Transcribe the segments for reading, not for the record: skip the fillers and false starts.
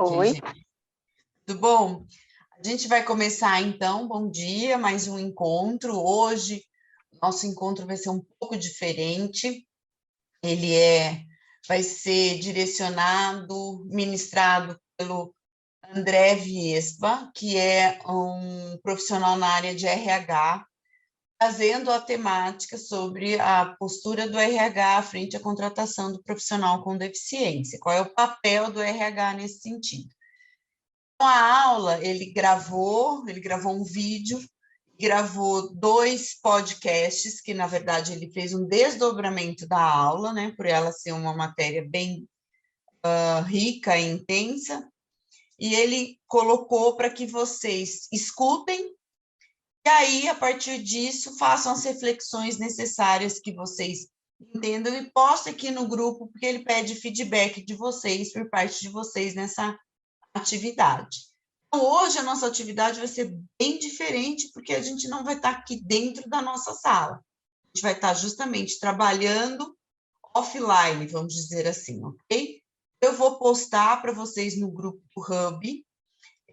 Oi. Gente. Tudo bom? A gente vai começar então, bom dia, mais um encontro. Hoje, nosso encontro vai ser um pouco diferente. Vai ser direcionado, ministrado pelo André Viesba, que é um profissional na área de RH, trazendo a temática sobre a postura do RH frente à contratação do profissional com deficiência. Qual é o papel do RH nesse sentido? Então, a aula, ele gravou um vídeo, gravou 2 podcasts, que, na verdade, ele fez um desdobramento da aula, né, por ela ser uma matéria bem rica e intensa, e ele colocou para que vocês escutem, e aí, a partir disso, façam as reflexões necessárias que vocês entendam e postem aqui no grupo, porque ele pede feedback de vocês, por parte de vocês, nessa atividade. Então, hoje a nossa atividade vai ser bem diferente, porque a gente não vai estar aqui dentro da nossa sala. A gente vai estar justamente trabalhando offline, vamos dizer assim, ok? Eu vou postar para vocês no grupo do Hub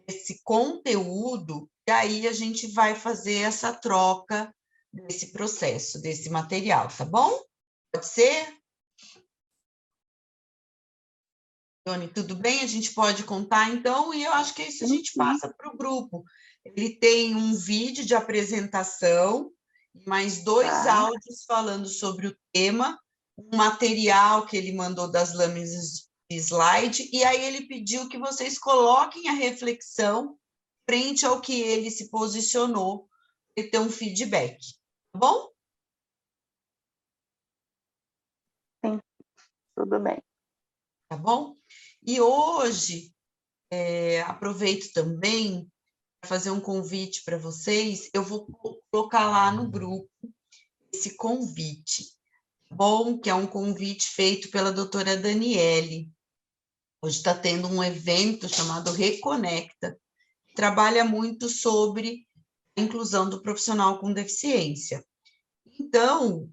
esse conteúdo, e aí a gente vai fazer essa troca desse processo, desse material, tá bom? Pode ser? Doni, tudo bem? A gente pode contar, então, e eu acho que é isso, a gente passa para o grupo. Ele tem um vídeo de apresentação, mais 2 áudios falando sobre o tema, um material que ele mandou das lâminas de slide, e aí ele pediu que vocês coloquem a reflexão frente ao que ele se posicionou e ter um feedback, tá bom? Sim, tudo bem. Tá bom? E hoje, aproveito também para fazer um convite para vocês, eu vou colocar lá no grupo esse convite, bom, que é um convite feito pela doutora Daniele. Hoje está tendo um evento chamado Reconecta, que trabalha muito sobre a inclusão do profissional com deficiência. Então,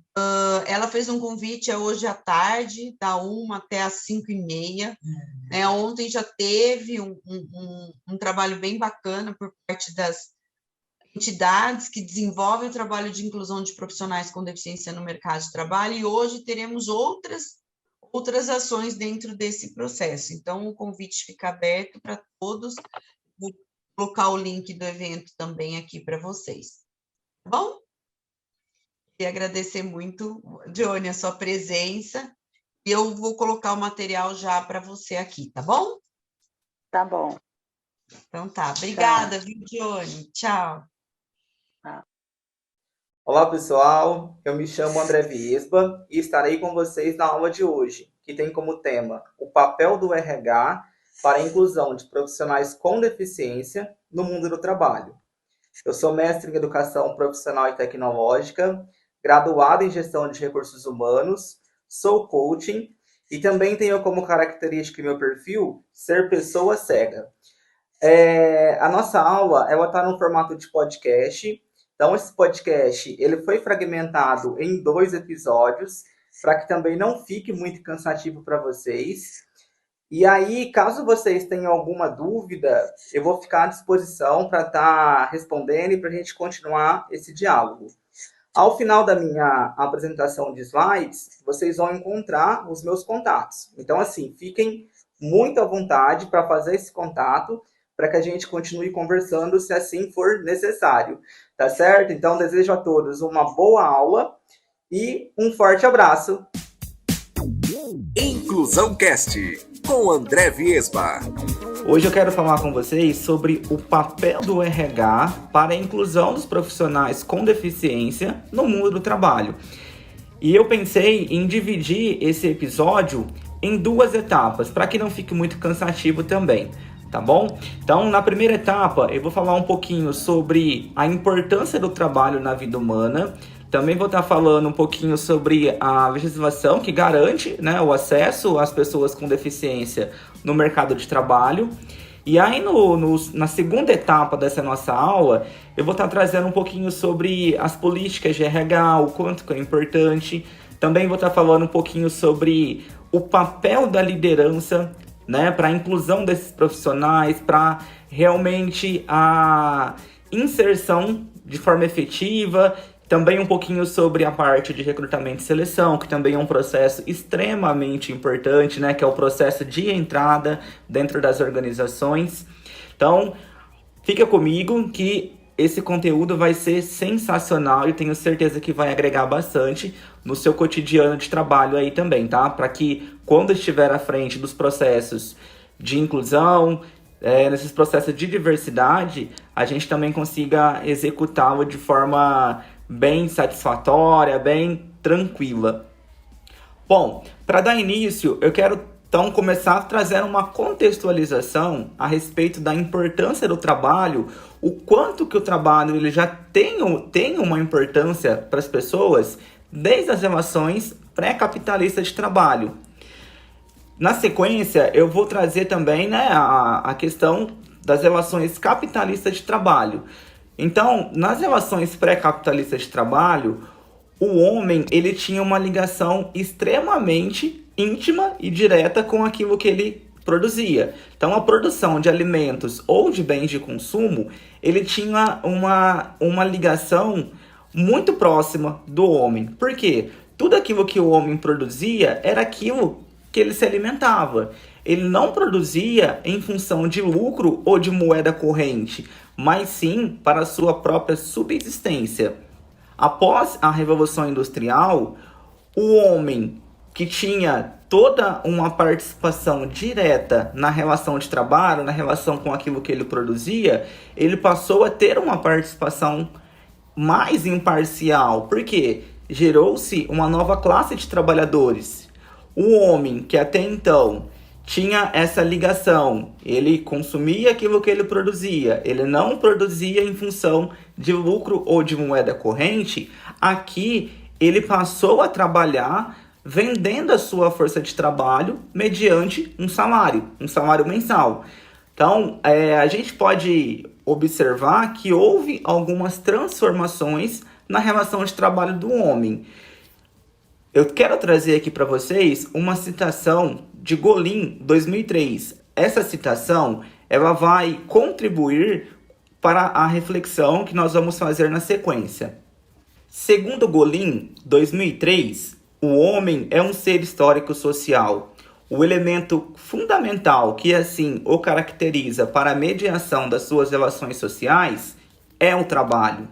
ela fez um convite hoje à tarde, da 1 até às 5h30. Né? Ontem já teve um trabalho bem bacana por parte das entidades que desenvolvem o trabalho de inclusão de profissionais com deficiência no mercado de trabalho, e hoje teremos outras ações dentro desse processo. Então, o convite fica aberto para todos. Vou colocar o link do evento também aqui para vocês. Tá bom? Queria agradecer muito, Johnny, a sua presença, e eu vou colocar o material já para você aqui, tá bom? Tá bom. Então tá, obrigada, viu, Johnny? Tchau. Olá, pessoal. Eu me chamo André Viesba e estarei com vocês na aula de hoje, que tem como tema o papel do RH para a inclusão de profissionais com deficiência no mundo do trabalho. Eu sou mestre em Educação Profissional e Tecnológica, graduado em Gestão de Recursos Humanos, sou coaching e também tenho como característica em meu perfil ser pessoa cega. A nossa aula ela está no formato de podcast. Então, esse podcast ele foi fragmentado em 2 episódios, para que também não fique muito cansativo para vocês. E aí, caso vocês tenham alguma dúvida, eu vou ficar à disposição para estar respondendo e para a gente continuar esse diálogo. Ao final da minha apresentação de slides, vocês vão encontrar os meus contatos. Então, assim, fiquem muito à vontade para fazer esse contato, para que a gente continue conversando se assim for necessário, tá certo? Então, desejo a todos uma boa aula e um forte abraço. Inclusão Cast, com André Viesba. Hoje eu quero falar com vocês sobre o papel do RH para a inclusão dos profissionais com deficiência no mundo do trabalho. E eu pensei em dividir esse episódio em 2 etapas, para que não fique muito cansativo também. Tá bom? Então, na primeira etapa, eu vou falar um pouquinho sobre a importância do trabalho na vida humana. Também vou estar falando um pouquinho sobre a legislação que garante, né, o acesso às pessoas com deficiência no mercado de trabalho. E aí, na segunda etapa dessa nossa aula, eu vou estar trazendo um pouquinho sobre as políticas de RH, o quanto que é importante. Também vou estar falando um pouquinho sobre o papel da liderança né, para a inclusão desses profissionais, para realmente a inserção de forma efetiva. Também um pouquinho sobre a parte de recrutamento e seleção, que também é um processo extremamente importante, né, que é o processo de entrada dentro das organizações. Então, fica comigo que esse conteúdo vai ser sensacional e tenho certeza que vai agregar bastante no seu cotidiano de trabalho aí também, tá? Para que quando estiver à frente dos processos de inclusão, nesses processos de diversidade, a gente também consiga executá-lo de forma bem satisfatória, bem tranquila. Bom, para dar início, eu quero então começar trazendo uma contextualização a respeito da importância do trabalho, o quanto que o trabalho ele já tem uma importância para as pessoas desde as relações pré-capitalistas de trabalho. Na sequência, eu vou trazer também, né, a questão das relações capitalistas de trabalho. Então, nas relações pré-capitalistas de trabalho, o homem ele tinha uma ligação extremamente íntima e direta com aquilo que ele produzia. Então, a produção de alimentos ou de bens de consumo, ele tinha uma ligação muito próxima do homem. Por quê? Tudo aquilo que o homem produzia era aquilo que ele se alimentava. Ele não produzia em função de lucro ou de moeda corrente, mas sim para a sua própria subsistência. Após a Revolução Industrial, o homem que tinha toda uma participação direta na relação de trabalho, na relação com aquilo que ele produzia, ele passou a ter uma participação mais imparcial. Por quê? Gerou-se uma nova classe de trabalhadores. O homem que até então tinha essa ligação, ele consumia aquilo que ele produzia, ele não produzia em função de lucro ou de moeda corrente, aqui ele passou a trabalhar vendendo a sua força de trabalho mediante um salário mensal. Então, a gente pode observar que houve algumas transformações na relação de trabalho do homem. Eu quero trazer aqui para vocês uma citação de Golin, 2003. Essa citação ela vai contribuir para a reflexão que nós vamos fazer na sequência. Segundo Golin, 2003, o homem é um ser histórico-social. O elemento fundamental que assim o caracteriza para a mediação das suas relações sociais é o trabalho.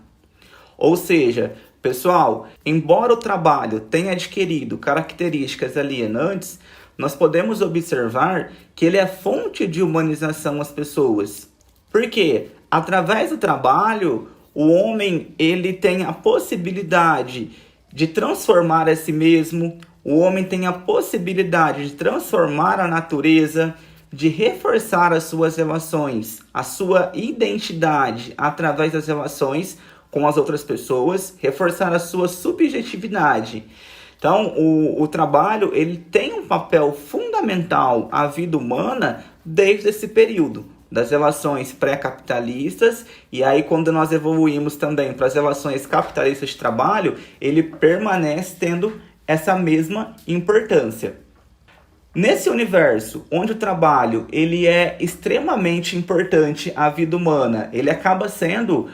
Ou seja, pessoal, embora o trabalho tenha adquirido características alienantes, nós podemos observar que ele é fonte de humanização às pessoas. Por quê? Através do trabalho, o homem ele tem a possibilidade de transformar a si mesmo, o homem tem a possibilidade de transformar a natureza, de reforçar as suas relações, a sua identidade através das relações com as outras pessoas, reforçar a sua subjetividade. Então, o trabalho ele tem um papel fundamental à vida humana desde esse período das relações pré-capitalistas, e aí quando nós evoluímos também para as relações capitalistas de trabalho, ele permanece tendo essa mesma importância. Nesse universo onde o trabalho ele é extremamente importante à vida humana, ele acaba sendo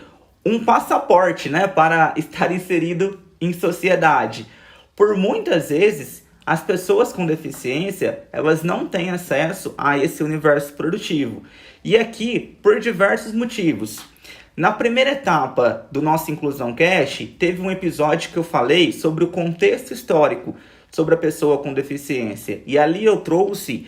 um passaporte, né, para estar inserido em sociedade. Por muitas vezes, as pessoas com deficiência, elas não têm acesso a esse universo produtivo. E aqui, por diversos motivos. Na primeira etapa do nosso Inclusão Cast, teve um episódio que eu falei sobre o contexto histórico sobre a pessoa com deficiência. E ali eu trouxe,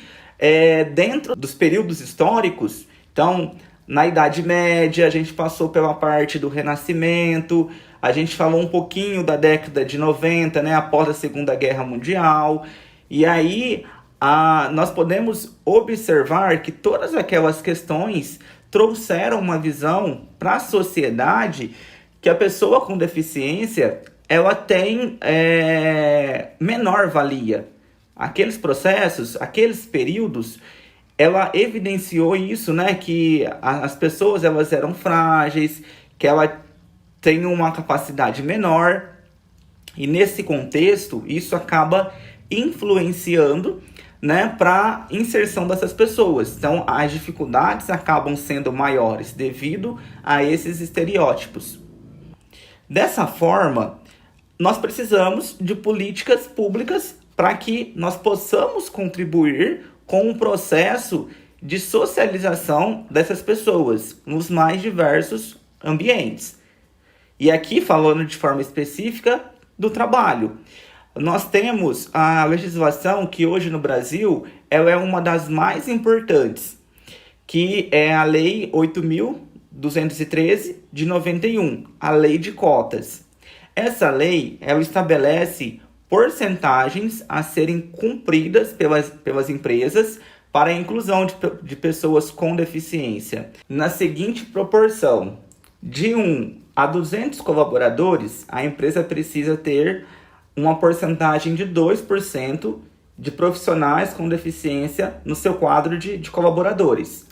dentro dos períodos históricos, então, na Idade Média, a gente passou pela parte do Renascimento, a gente falou um pouquinho da década de 90, né, após a Segunda Guerra Mundial, e aí nós podemos observar que todas aquelas questões trouxeram uma visão para a sociedade que a pessoa com deficiência ela tem menor valia. Aqueles processos, aqueles períodos, ela evidenciou isso, né, que as pessoas elas eram frágeis, que ela tem uma capacidade menor, e nesse contexto isso acaba influenciando né, para inserção dessas pessoas. Então, as dificuldades acabam sendo maiores devido a esses estereótipos. Dessa forma, nós precisamos de políticas públicas para que nós possamos contribuir com o processo de socialização dessas pessoas nos mais diversos ambientes. E aqui, falando de forma específica do trabalho, nós temos a legislação que hoje no Brasil ela é uma das mais importantes, que é a Lei 8.213 de 91, a Lei de Cotas. Essa lei ela estabelece porcentagens a serem cumpridas pelas empresas para a inclusão de pessoas com deficiência, na seguinte proporção: de 1 a 200 colaboradores, a empresa precisa ter uma porcentagem de 2% de profissionais com deficiência no seu quadro de colaboradores.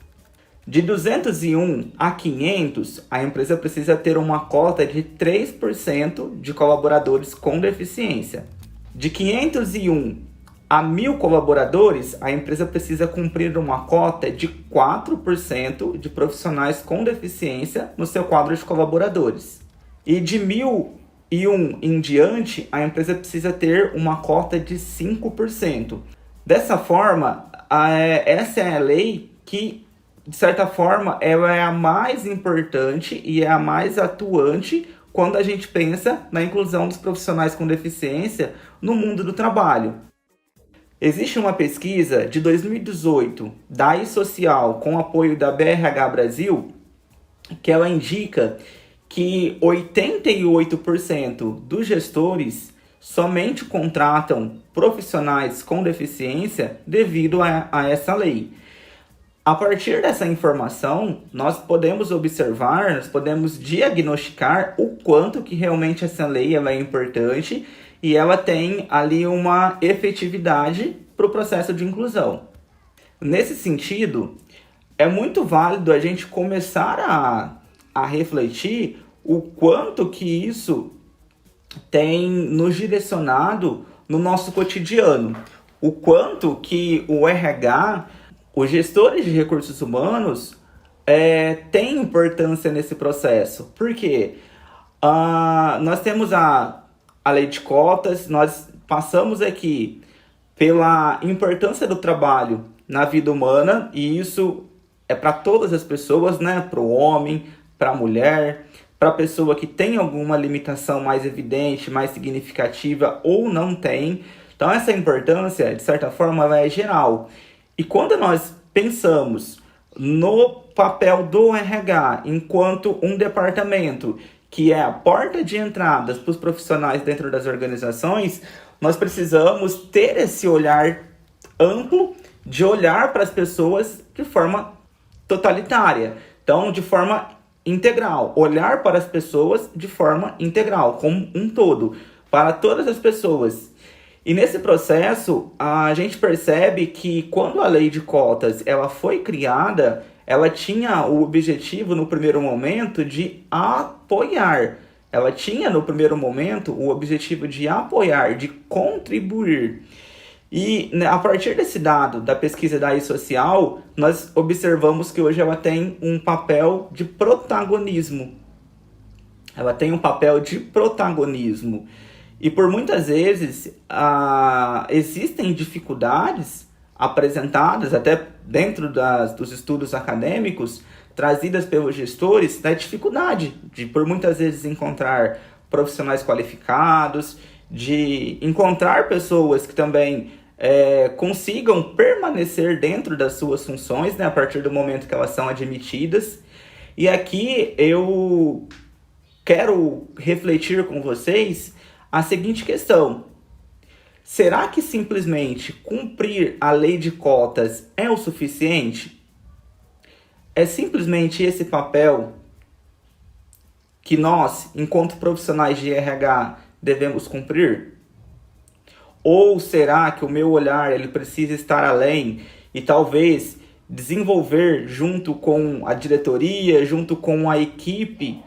De 201 a 500, a empresa precisa ter uma cota de 3% de colaboradores com deficiência. De 501 a 1.000 colaboradores, a empresa precisa cumprir uma cota de 4% de profissionais com deficiência no seu quadro de colaboradores. E de 1.001 em diante, a empresa precisa ter uma cota de 5%. Dessa forma, essa é a lei que, de certa forma, ela é a mais importante e é a mais atuante quando a gente pensa na inclusão dos profissionais com deficiência no mundo do trabalho. Existe uma pesquisa de 2018 da eSocial com apoio da BRH Brasil, que ela indica que 88% dos gestores somente contratam profissionais com deficiência devido a essa lei. A partir dessa informação, nós podemos observar, nós podemos diagnosticar o quanto que realmente essa lei ela é importante e ela tem ali uma efetividade para o processo de inclusão. Nesse sentido, é muito válido a gente começar a refletir o quanto que isso tem nos direcionado no nosso cotidiano, o quanto que o RH, os gestores de recursos humanos, têm importância nesse processo. Por quê? Nós temos a lei de cotas, nós passamos aqui pela importância do trabalho na vida humana, e isso é para todas as pessoas, né? Para o homem, para a mulher, para a pessoa que tem alguma limitação mais evidente, mais significativa ou não tem. Então essa importância, de certa forma, ela é geral. E quando nós pensamos no papel do RH enquanto um departamento que é a porta de entrada para os profissionais dentro das organizações, nós precisamos ter esse olhar amplo de olhar para as pessoas de forma totalitária. Então, de forma integral. Olhar para as pessoas de forma integral, como um todo, para todas as pessoas. E nesse processo, a gente percebe que quando a lei de cotas ela foi criada, ela tinha o objetivo, no primeiro momento, de apoiar. Ela tinha, no primeiro momento, o objetivo de apoiar, de contribuir. E a partir desse dado da pesquisa da eSocial, nós observamos que hoje ela tem um papel de protagonismo. Ela tem um papel de protagonismo. E por muitas vezes existem dificuldades apresentadas, até dentro dos estudos acadêmicos, trazidas pelos gestores, da dificuldade de, por muitas vezes, encontrar profissionais qualificados, de encontrar pessoas que também consigam permanecer dentro das suas funções, né, a partir do momento que elas são admitidas. E aqui eu quero refletir com vocês a seguinte questão: será que simplesmente cumprir a lei de cotas é o suficiente? É simplesmente esse papel que nós, enquanto profissionais de RH, devemos cumprir? Ou será que o meu olhar ele precisa estar além e talvez desenvolver junto com a diretoria, junto com a equipe,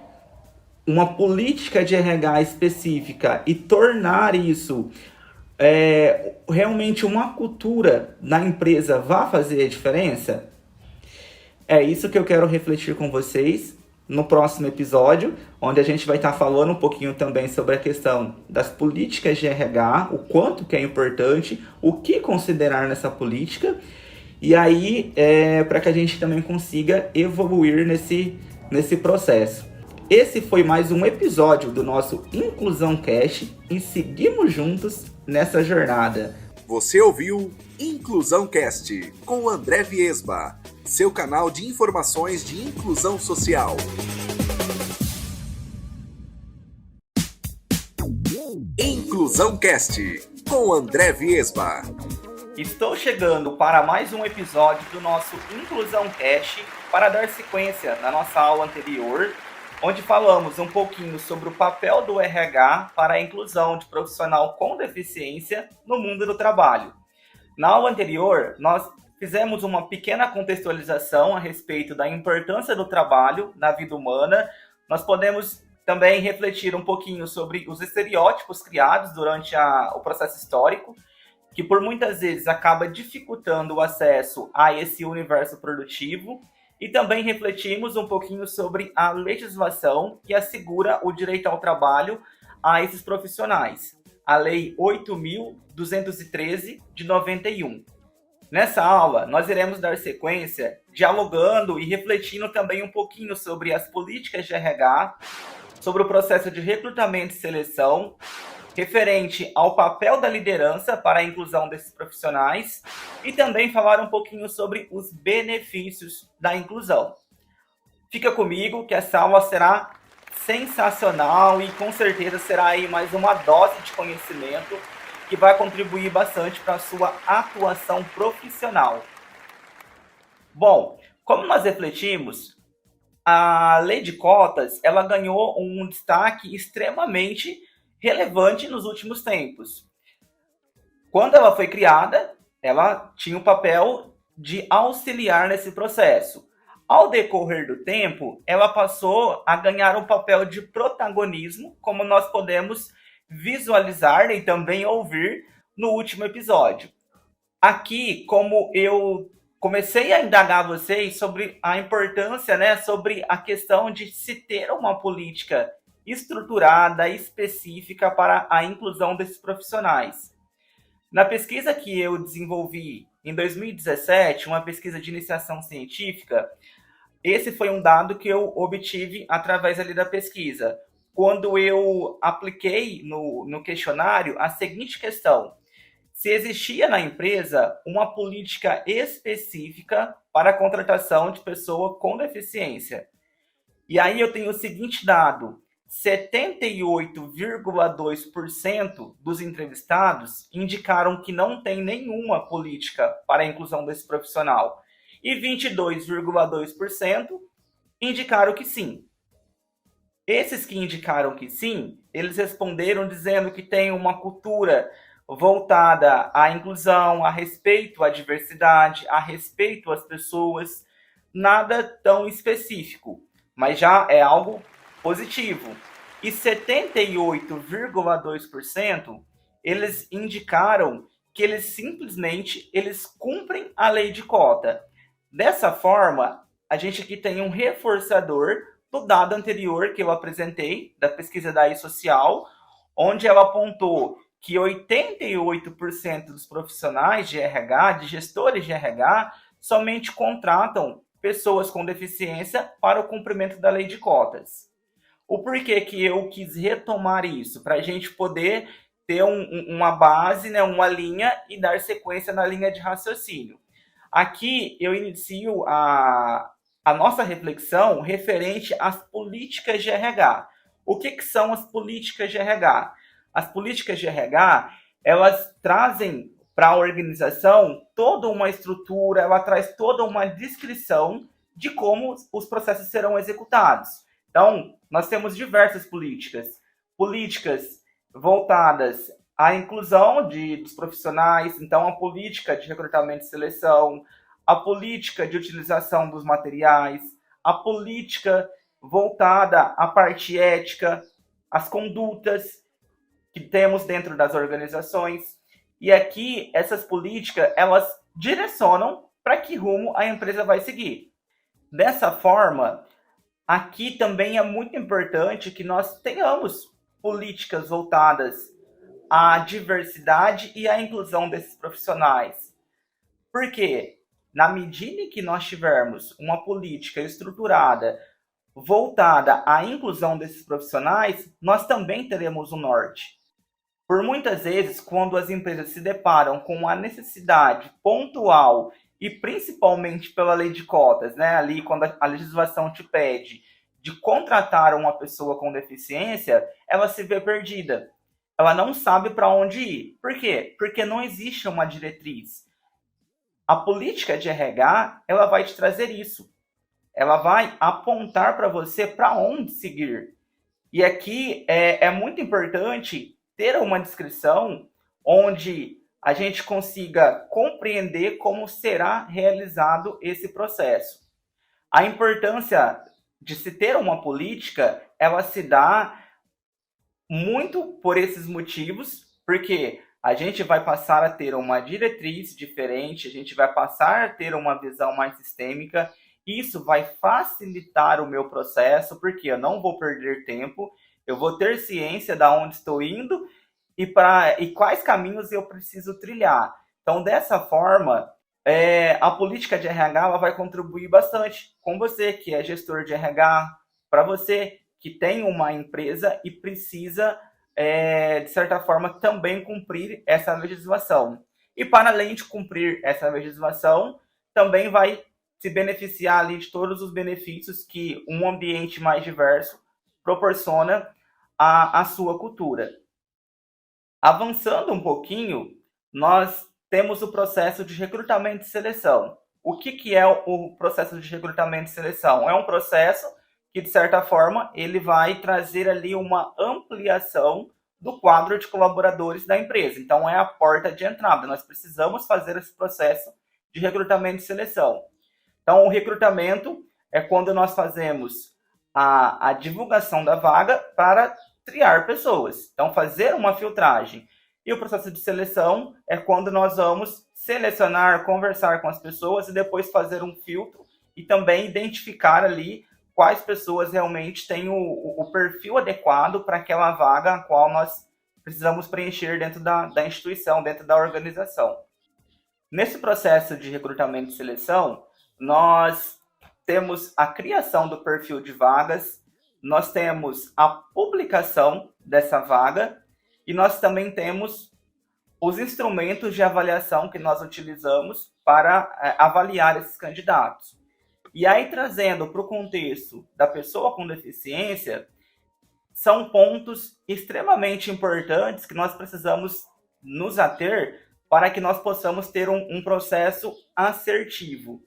uma política de RH específica e tornar isso realmente uma cultura na empresa vai fazer a diferença? É isso que eu quero refletir com vocês no próximo episódio, onde a gente vai estar falando um pouquinho também sobre a questão das políticas de RH, o quanto que é importante, o que considerar nessa política, e aí para que a gente também consiga evoluir nesse processo. Esse foi mais um episódio do nosso Inclusão Cast e seguimos juntos nessa jornada. Você ouviu Inclusão Cast com André Viesba, seu canal de informações de inclusão social. Inclusão Cast com André Viesba. Estou chegando para mais um episódio do nosso Inclusão Cast para dar sequência na nossa aula anterior, onde falamos um pouquinho sobre o papel do RH para a inclusão de profissional com deficiência no mundo do trabalho. Na aula anterior, nós fizemos uma pequena contextualização a respeito da importância do trabalho na vida humana. Nós podemos também refletir um pouquinho sobre os estereótipos criados durante o processo histórico, que por muitas vezes acaba dificultando o acesso a esse universo produtivo. E também refletimos um pouquinho sobre a legislação que assegura o direito ao trabalho a esses profissionais, a Lei 8.213 de 91. Nessa aula, nós iremos dar sequência dialogando e refletindo também um pouquinho sobre as políticas de RH, sobre o processo de recrutamento e seleção, referente ao papel da liderança para a inclusão desses profissionais e também falar um pouquinho sobre os benefícios da inclusão. Fica comigo que essa aula será sensacional e com certeza será aí mais uma dose de conhecimento que vai contribuir bastante para a sua atuação profissional. Bom, como nós refletimos, a lei de cotas ela ganhou um destaque extremamente relevante nos últimos tempos. Quando ela foi criada, ela tinha o papel de auxiliar nesse processo. Ao decorrer do tempo, ela passou a ganhar um papel de protagonismo, como nós podemos visualizar e também ouvir no último episódio. Aqui, como eu comecei a indagar vocês sobre a importância, sobre a questão de se ter uma política estruturada, específica para a inclusão desses profissionais. Na pesquisa que eu desenvolvi em 2017, uma pesquisa de iniciação científica, esse foi um dado que eu obtive através ali da pesquisa, quando eu apliquei no questionário a seguinte questão: se existia na empresa uma política específica para a contratação de pessoa com deficiência. E aí eu tenho o seguinte dado: 78,2% dos entrevistados indicaram que não tem nenhuma política para a inclusão desse profissional e 22,2% indicaram que sim. Esses que indicaram que sim, eles responderam dizendo que tem uma cultura voltada à inclusão, a respeito à diversidade, a respeito às pessoas, nada tão específico, mas já é algo positivo. E 78,2% eles indicaram que eles simplesmente cumprem a lei de cota. Dessa forma, a gente aqui tem um reforçador do dado anterior que eu apresentei, da pesquisa da eSocial, onde ela apontou que 88% dos profissionais de RH, de gestores de RH, somente contratam pessoas com deficiência para o cumprimento da lei de cotas. O porquê que eu quis retomar isso? Para a gente poder ter uma base, uma linha e dar sequência na linha de raciocínio. Aqui eu inicio a nossa reflexão referente às políticas de RH. O que são as políticas de RH? As políticas de RH, elas trazem para a organização toda uma estrutura, ela traz toda uma descrição de como os processos serão executados. Então, nós temos diversas políticas voltadas à inclusão dos profissionais, então a política de recrutamento e seleção, a política de utilização dos materiais, a política voltada à parte ética, as condutas que temos dentro das organizações. E aqui, essas políticas, elas direcionam para que rumo a empresa vai seguir. Dessa forma, aqui também é muito importante que nós tenhamos políticas voltadas à diversidade e à inclusão desses profissionais. Porque, na medida em que nós tivermos uma política estruturada voltada à inclusão desses profissionais, nós também teremos um norte. Por muitas vezes, quando as empresas se deparam com a necessidade pontual e principalmente pela lei de cotas, né, ali quando a legislação te pede de contratar uma pessoa com deficiência, ela se vê perdida. Ela não sabe para onde ir. Por quê? Porque não existe uma diretriz. A política de RH, ela vai te trazer isso. Ela vai apontar para você para onde seguir. E aqui é muito importante ter uma descrição onde a gente consiga compreender como será realizado esse processo. A importância de se ter uma política, ela se dá muito por esses motivos, porque a gente vai passar a ter uma diretriz diferente, a gente vai passar a ter uma visão mais sistêmica. Isso vai facilitar o meu processo, porque eu não vou perder tempo, eu vou ter ciência de onde estou indo e quais caminhos eu preciso trilhar. Então, dessa forma, a política de RH ela vai contribuir bastante com você, que é gestor de RH, para você que tem uma empresa e precisa, de certa forma, também cumprir essa legislação. E para além de cumprir essa legislação, também vai se beneficiar ali de todos os benefícios que um ambiente mais diverso proporciona à sua cultura. Avançando um pouquinho, nós temos o processo de recrutamento e seleção. O que é o processo de recrutamento e seleção? É um processo que, de certa forma, ele vai trazer ali uma ampliação do quadro de colaboradores da empresa. Então, é a porta de entrada. Nós precisamos fazer esse processo de recrutamento e seleção. Então, o recrutamento é quando nós fazemos a divulgação da vaga para triar pessoas. Então, fazer uma filtragem. E o processo de seleção é quando nós vamos selecionar, conversar com as pessoas e depois fazer um filtro e também identificar ali quais pessoas realmente têm o perfil adequado para aquela vaga a qual nós precisamos preencher dentro da instituição, dentro da organização. Nesse processo de recrutamento e seleção, nós temos a criação do perfil de vagas, nós temos a publicação dessa vaga e nós também temos os instrumentos de avaliação que nós utilizamos para avaliar esses candidatos. E aí, trazendo para o contexto da pessoa com deficiência, são pontos extremamente importantes que nós precisamos nos ater para que nós possamos ter um processo assertivo.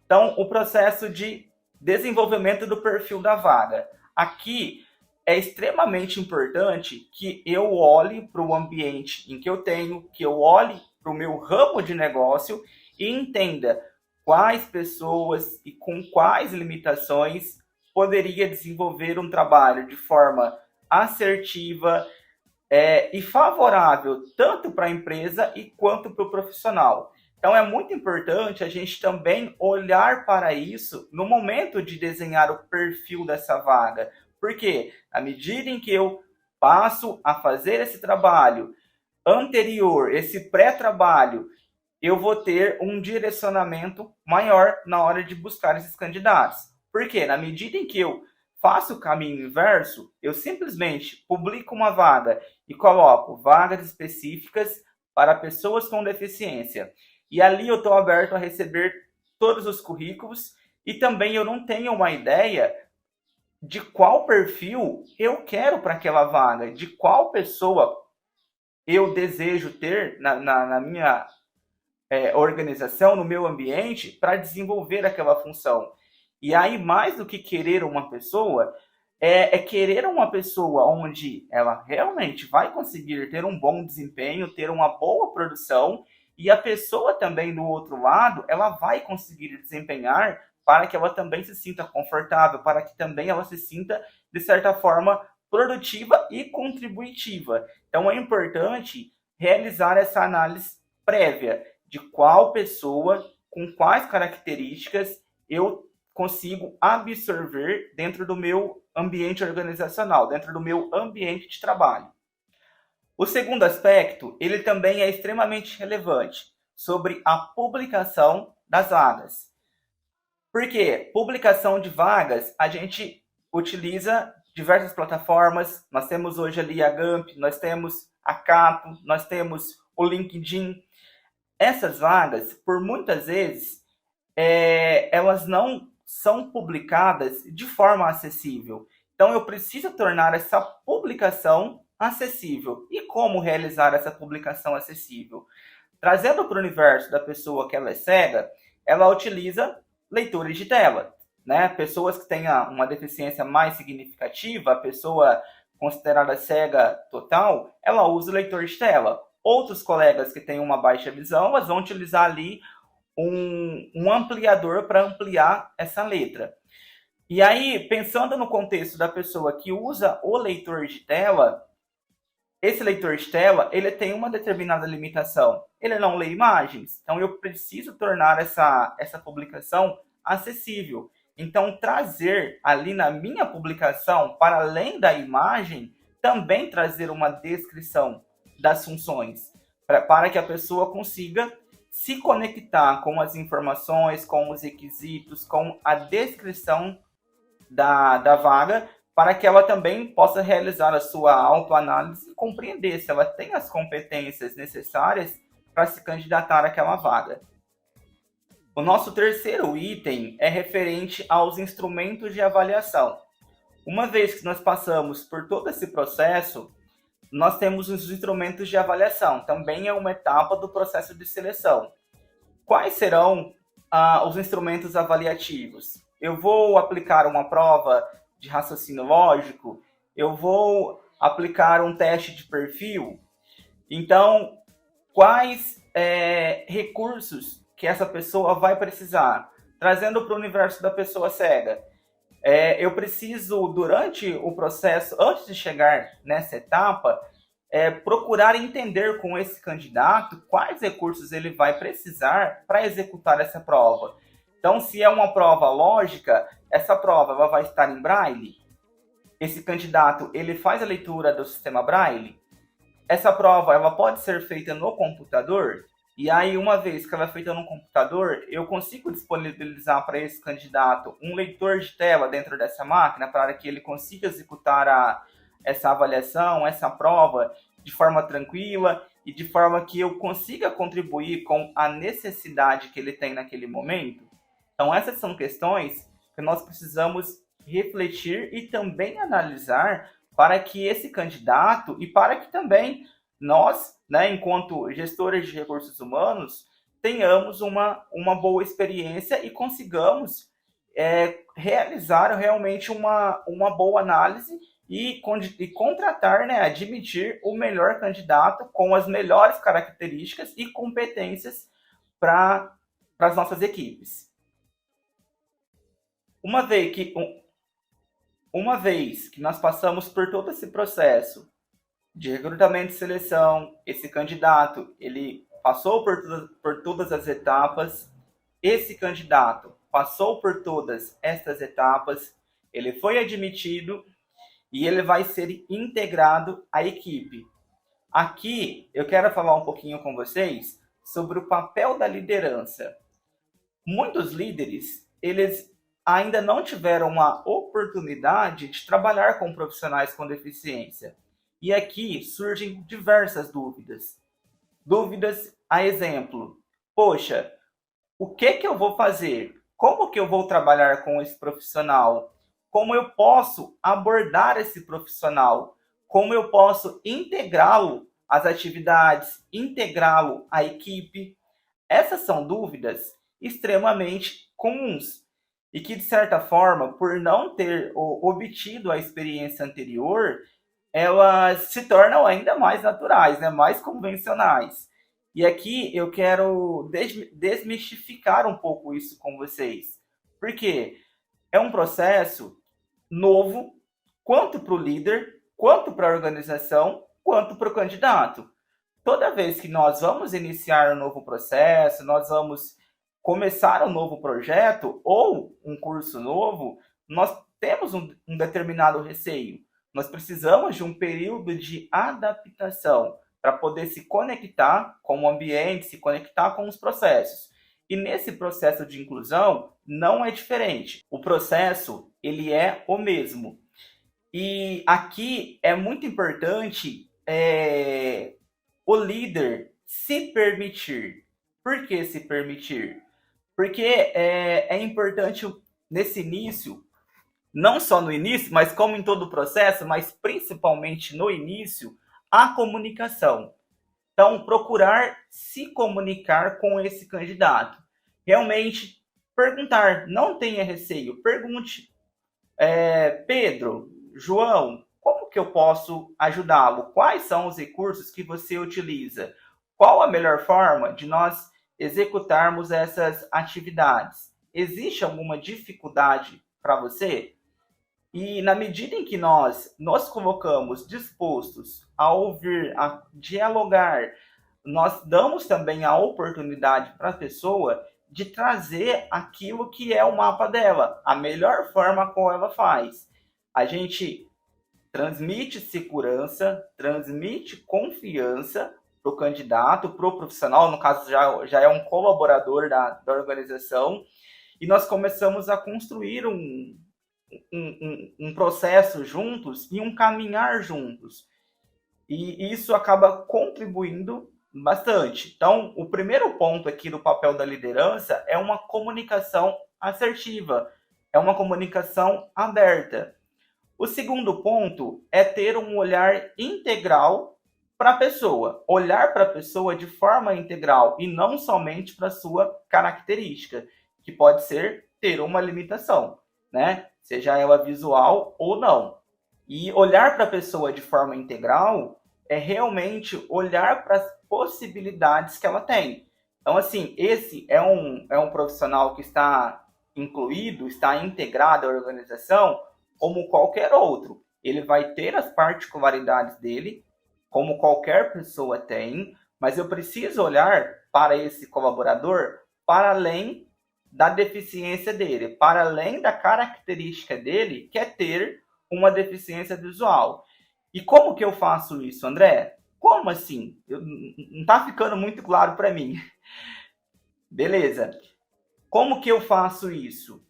Então, o processo de desenvolvimento do perfil da vaga. Aqui é extremamente importante que eu olhe para o ambiente em que eu tenho, que eu olhe para o meu ramo de negócio e entenda quais pessoas e com quais limitações poderia desenvolver um trabalho de forma assertiva e favorável tanto para a empresa e quanto para o profissional. Então, é muito importante a gente também olhar para isso no momento de desenhar o perfil dessa vaga. Porque, à medida em que eu passo a fazer esse trabalho anterior, esse pré-trabalho, eu vou ter um direcionamento maior na hora de buscar esses candidatos. Porque, na medida em que eu faço o caminho inverso, eu simplesmente publico uma vaga e coloco vagas específicas para pessoas com deficiência. E ali eu estou aberto a receber todos os currículos e também eu não tenho uma ideia de qual perfil eu quero para aquela vaga, de qual pessoa eu desejo ter na minha organização, no meu ambiente, para desenvolver aquela função. E aí, mais do que querer uma pessoa, é querer uma pessoa onde ela realmente vai conseguir ter um bom desempenho, ter uma boa produção, e a pessoa também do outro lado, ela vai conseguir desempenhar para que ela também se sinta confortável, para que também ela se sinta, de certa forma, produtiva e contributiva. Então, é importante realizar essa análise prévia de qual pessoa, com quais características eu consigo absorver dentro do meu ambiente organizacional, dentro do meu ambiente de trabalho. O segundo aspecto, ele também é extremamente relevante, sobre a publicação das vagas. Porque publicação de vagas, a gente utiliza diversas plataformas, nós temos hoje ali a Gump, nós temos a Cato, nós temos o LinkedIn. Essas vagas, por muitas vezes, elas não são publicadas de forma acessível. Então, eu preciso tornar essa publicação acessível. E como realizar essa publicação acessível? Trazendo para o universo da pessoa que ela é cega, ela utiliza leitores de tela. Né? Pessoas que tenham uma deficiência mais significativa, a pessoa considerada cega total, ela usa o leitor de tela. Outros colegas que têm uma baixa visão, elas vão utilizar ali um ampliador para ampliar essa letra. E aí, pensando no contexto da pessoa que usa o leitor de tela, esse leitor de tela, ele tem uma determinada limitação. Ele não lê imagens. Então, eu preciso tornar essa publicação acessível. Então, trazer ali na minha publicação, para além da imagem, também trazer uma descrição das funções, para que a pessoa consiga se conectar com as informações, com os requisitos, com a descrição da vaga, para que ela também possa realizar a sua autoanálise e compreender se ela tem as competências necessárias para se candidatar àquela vaga. O nosso terceiro item é referente aos instrumentos de avaliação. Uma vez que nós passamos por todo esse processo, nós temos os instrumentos de avaliação. Também é uma etapa do processo de seleção. Quais serão os instrumentos avaliativos? Eu vou aplicar uma prova de raciocínio lógico? Eu vou aplicar um teste de perfil? Então, quais recursos que essa pessoa vai precisar? Trazendo para o universo da pessoa cega. Eu preciso, durante o processo, antes de chegar nessa etapa, procurar entender com esse candidato quais recursos ele vai precisar para executar essa prova. Então, se é uma prova lógica, essa prova ela vai estar em Braille? Esse candidato ele faz a leitura do sistema Braille? Essa prova ela pode ser feita no computador? E aí, uma vez que ela é feita no computador, eu consigo disponibilizar para esse candidato um leitor de tela dentro dessa máquina para que ele consiga executar essa avaliação, essa prova de forma tranquila e de forma que eu consiga contribuir com a necessidade que ele tem naquele momento? Então, essas são questões que nós precisamos refletir e também analisar para que esse candidato e para que também nós, né, enquanto gestores de recursos humanos, tenhamos uma boa experiência e consigamos realizar realmente uma boa análise e contratar, né, admitir o melhor candidato com as melhores características e competências para as nossas equipes. Uma vez que nós passamos por todo esse processo de recrutamento e seleção, esse candidato ele passou por todas as etapas, esse candidato passou por todas estas etapas, ele foi admitido e ele vai ser integrado à equipe. Aqui eu quero falar um pouquinho com vocês sobre o papel da liderança. Muitos líderes, eles ainda não tiveram a oportunidade de trabalhar com profissionais com deficiência. E aqui surgem diversas dúvidas. Dúvidas a exemplo. Poxa, o que eu vou fazer? Como que eu vou trabalhar com esse profissional? Como eu posso abordar esse profissional? Como eu posso integrá-lo às atividades, integrá-lo à equipe? Essas são dúvidas extremamente comuns e que, de certa forma, por não ter obtido a experiência anterior, elas se tornam ainda mais naturais, né? Mais convencionais. E aqui eu quero desmistificar um pouco isso com vocês. Porque é um processo novo, quanto para o líder, quanto para a organização, quanto para o candidato. toda vez que nós vamos iniciar um novo processo, nós vamos começar um novo projeto ou um curso novo, nós temos um determinado receio. Nós precisamos de um período de adaptação para poder se conectar com o ambiente, se conectar com os processos. E nesse processo de inclusão não é diferente. O processo, ele é o mesmo. E aqui é muito importante o líder se permitir. Por que se permitir? Porque é importante nesse início, não só no início, mas como em todo o processo, mas principalmente no início, a comunicação. Então, procurar se comunicar com esse candidato. Realmente, perguntar, não tenha receio, pergunte. Pedro, João, como que eu posso ajudá-lo? Quais são os recursos que você utiliza? Qual a melhor forma de nós executarmos essas atividades? Existe alguma dificuldade para você? E na medida em que nós nos colocamos dispostos a ouvir, a dialogar, nós damos também a oportunidade para a pessoa de trazer aquilo que é o mapa dela, a melhor forma como ela faz. A gente transmite segurança, transmite confiança para o candidato, para o profissional, no caso já é um colaborador da organização, e nós começamos a construir um processo juntos e um caminhar juntos. E isso acaba contribuindo bastante. Então, o primeiro ponto aqui do papel da liderança é uma comunicação assertiva, é uma comunicação aberta. O segundo ponto é ter um olhar integral para a pessoa, olhar para a pessoa de forma integral e não somente para a sua característica, que pode ser ter uma limitação, né? Seja ela visual ou não. E olhar para a pessoa de forma integral é realmente olhar para as possibilidades que ela tem. Então, assim, esse é um profissional que está incluído, está integrado à organização como qualquer outro. Ele vai ter as particularidades dele, como qualquer pessoa tem, mas eu preciso olhar para esse colaborador para além da deficiência dele, para além da característica dele, que é ter uma deficiência visual. E como que eu faço isso, André? Como assim? Não está ficando muito claro para mim. Beleza. Como que eu faço isso?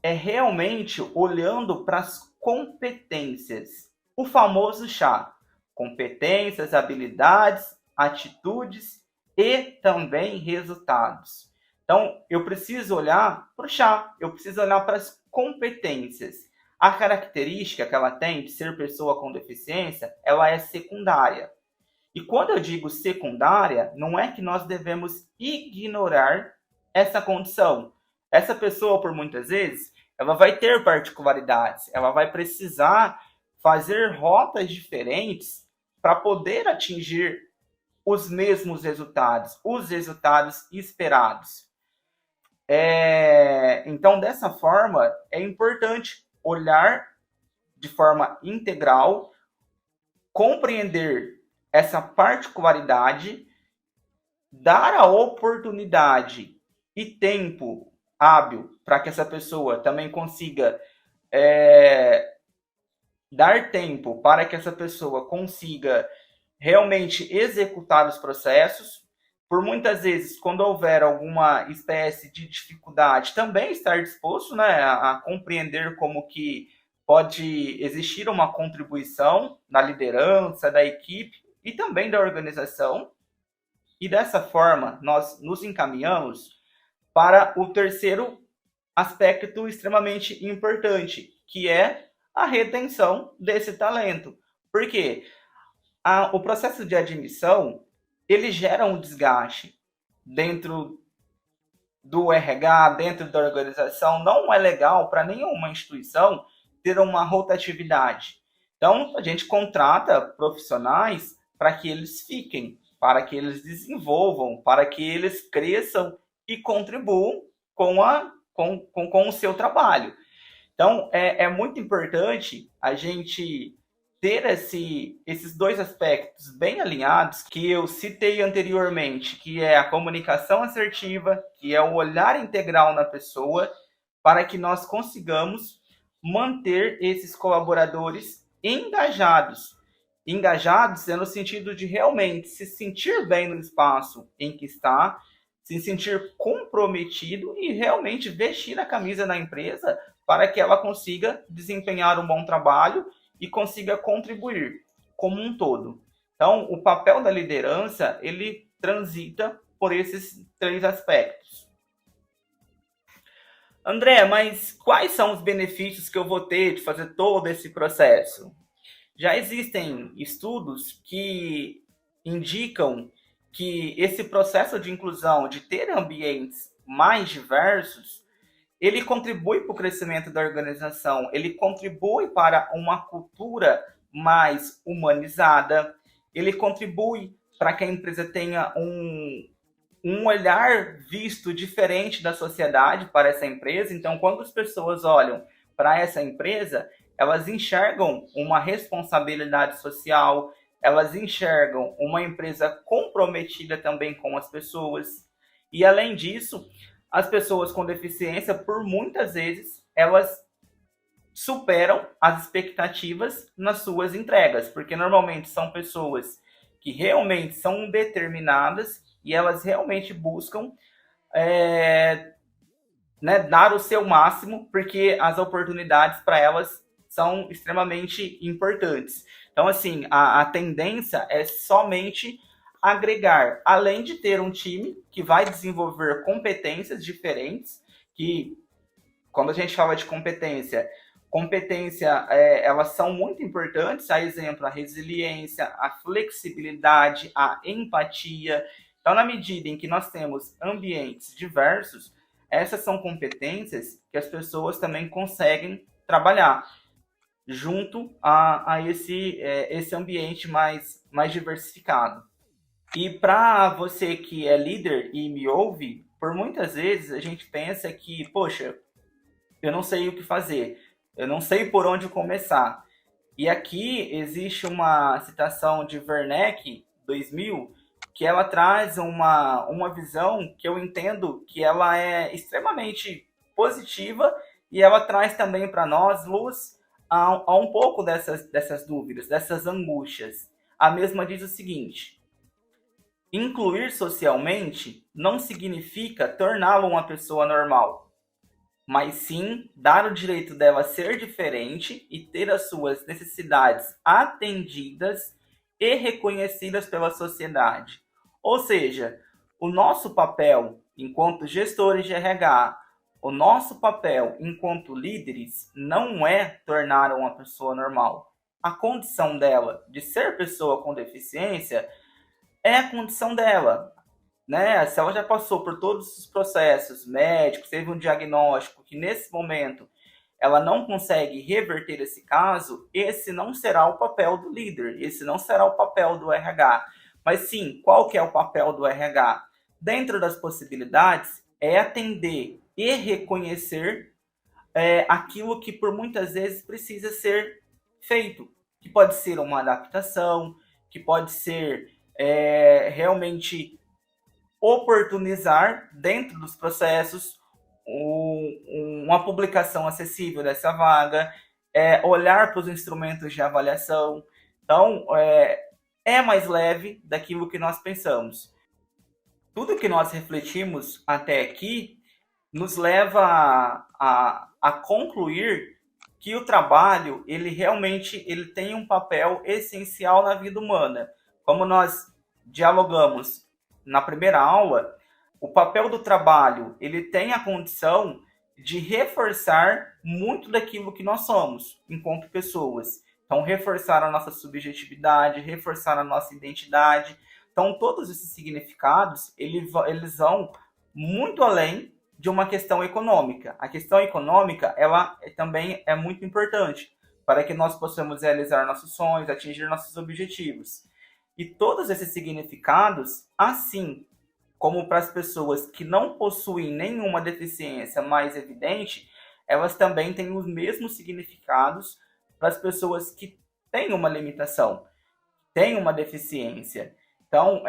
É realmente olhando para as competências. O famoso chá. Competências, habilidades, atitudes e também resultados. Então, eu preciso olhar para o chá, eu preciso olhar para as competências. A característica que ela tem de ser pessoa com deficiência, ela é secundária. E quando eu digo secundária, não é que nós devemos ignorar essa condição. Essa pessoa, por muitas vezes, ela vai ter particularidades, ela vai precisar fazer rotas diferentes para poder atingir os mesmos resultados, os resultados esperados. Então, dessa forma, é importante olhar de forma integral, compreender essa particularidade, dar a oportunidade e tempo hábil para que essa pessoa também consiga dar tempo para que essa pessoa consiga realmente executar os processos. Por muitas vezes, quando houver alguma espécie de dificuldade, também estar disposto, né, a compreender como que pode existir uma contribuição da liderança, da equipe e também da organização. E dessa forma, nós nos encaminhamos para o terceiro aspecto extremamente importante, que é a retenção desse talento. Por quê? O processo de admissão, ele gera um desgaste dentro do RH, dentro da organização. Não é legal para nenhuma instituição ter uma rotatividade. Então, a gente contrata profissionais para que eles fiquem, para que eles desenvolvam, para que eles cresçam e contribuam com o seu trabalho. Então, é muito importante a gente ter esses dois aspectos bem alinhados que eu citei anteriormente, que é a comunicação assertiva, que é o olhar integral na pessoa, para que nós consigamos manter esses colaboradores engajados. Engajados é no sentido de realmente se sentir bem no espaço em que está, se sentir comprometido e realmente vestir a camisa da empresa para que ela consiga desempenhar um bom trabalho e consiga contribuir como um todo. Então, o papel da liderança, ele transita por esses três aspectos. André, mas quais são os benefícios que eu vou ter de fazer todo esse processo? Já existem estudos que indicam que esse processo de inclusão, de ter ambientes mais diversos, ele contribui para o crescimento da organização, ele contribui para uma cultura mais humanizada, ele contribui para que a empresa tenha um olhar visto diferente da sociedade para essa empresa. Então, quando as pessoas olham para essa empresa, elas enxergam uma responsabilidade social, elas enxergam uma empresa comprometida também com as pessoas. E, além disso, as pessoas com deficiência, por muitas vezes, elas superam as expectativas nas suas entregas, porque normalmente são pessoas que realmente são determinadas e elas realmente buscam dar o seu máximo, porque as oportunidades para elas são extremamente importantes. Então, assim, a tendência é somente agregar, além de ter um time que vai desenvolver competências diferentes, que, quando a gente fala de competência, elas são muito importantes, a exemplo, a resiliência, a flexibilidade, a empatia. Então, na medida em que nós temos ambientes diversos, essas são competências que as pessoas também conseguem trabalhar junto a esse ambiente mais diversificado. E para você que é líder e me ouve, por muitas vezes a gente pensa que, poxa, eu não sei o que fazer, eu não sei por onde começar. E aqui existe uma citação de Werneck, 2000, que ela traz uma visão que eu entendo que ela é extremamente positiva e ela traz também para nós luz a um pouco dessas dúvidas, dessas angústias. A mesma diz o seguinte: incluir socialmente não significa torná-la uma pessoa normal, mas sim dar o direito dela ser diferente e ter as suas necessidades atendidas e reconhecidas pela sociedade. Ou seja, o nosso papel enquanto gestores de RH, o nosso papel enquanto líderes não é tornar uma pessoa normal. A condição dela de ser pessoa com deficiência é a condição dela, né? Se ela já passou por todos os processos médicos, teve um diagnóstico que nesse momento ela não consegue reverter esse caso, esse não será o papel do líder, esse não será o papel do RH. Mas sim, qual que é o papel do RH? Dentro das possibilidades, é atender e reconhecer aquilo que por muitas vezes precisa ser feito, que pode ser uma adaptação, que pode ser realmente oportunizar dentro dos processos uma publicação acessível dessa vaga, olhar para os instrumentos de avaliação. Então, é mais leve daquilo que nós pensamos. Tudo que nós refletimos até aqui nos leva a concluir que o trabalho, ele realmente tem um papel essencial na vida humana. Como nós dialogamos na primeira aula, o papel do trabalho, ele tem a condição de reforçar muito daquilo que nós somos enquanto pessoas. Então, reforçar a nossa subjetividade, reforçar a nossa identidade. Então, todos esses significados, eles vão muito além de uma questão econômica. A questão econômica, ela também é muito importante para que nós possamos realizar nossos sonhos, atingir nossos objetivos. E todos esses significados, assim como para as pessoas que não possuem nenhuma deficiência mais evidente, elas também têm os mesmos significados para as pessoas que tem uma limitação, tem uma deficiência. Então,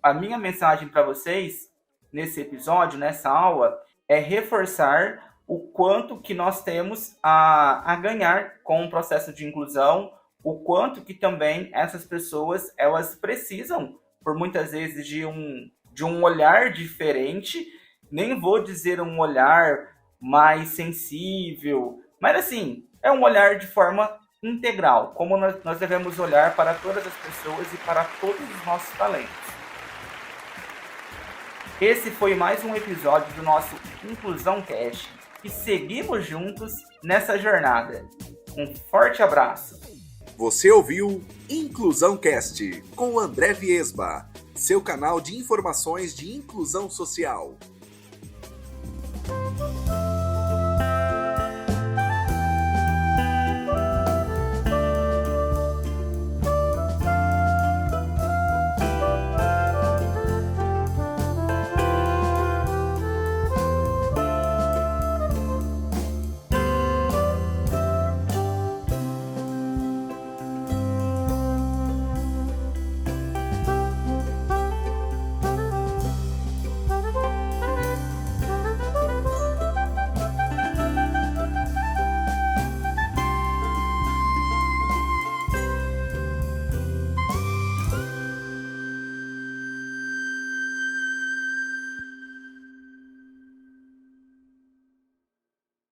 a minha mensagem para vocês nesse episódio, nessa aula, é reforçar o quanto que nós temos a ganhar com o processo de inclusão, o quanto que também essas pessoas, elas precisam, por muitas vezes, de um olhar diferente. Nem vou dizer um olhar mais sensível, mas assim, é um olhar de forma integral, como nós devemos olhar para todas as pessoas e para todos os nossos talentos. Esse foi mais um episódio do nosso Inclusão Cast e seguimos juntos nessa jornada. Um forte abraço! Você ouviu Inclusão Cast com André Viesba, seu canal de informações de inclusão social.